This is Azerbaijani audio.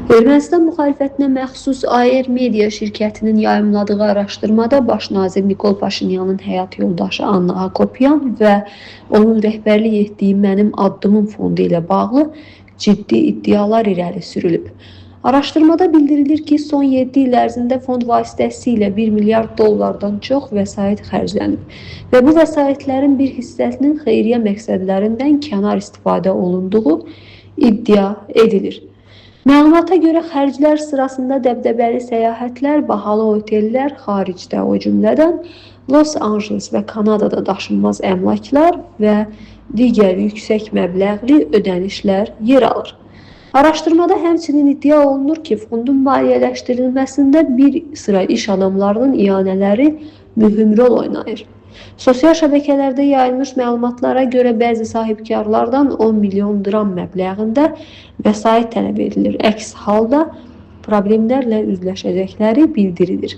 Ermənistan müxalifətinə məxsus AR Media şirkətinin yayımladığı araşdırmada baş nazir Nikol Paşinyanın həyat yoldaşı Anna Akopyan və onun rəhbərlik etdiyi Mənim Addımım fondu ilə bağlı ciddi iddialar irəli sürülüb. Araşdırmada bildirilir ki, son 7 il ərzində fond vasitəsilə 1 milyard dollardan çox vəsait xərclənib və bu vəsaitlərin bir hissəsinin xeyriyyə məqsədlərindən kənar istifadə olunduğu iddia edilir. Məlumata görə xərclər sırasında dəbdəbəli səyahətlər, bahalı otellər, xaricdə, o cümlədən Los Angeles və Kanadada daşınmaz əmlaklar və digər yüksək məbləğli ödənişlər yer alır. Araşdırmada həmçinin iddia olunur ki, fondun maliyyələşdirilməsində bir sıra iş adamlarının ianələri mühüm rol oynayır. Sosial şəbəkələrdə yayılmış məlumatlara görə bəzi sahibkarlardan 10 milyon dram məbləğində vəsait tələb edilir. Əks halda problemlərlə üzləşəcəkləri bildirilir.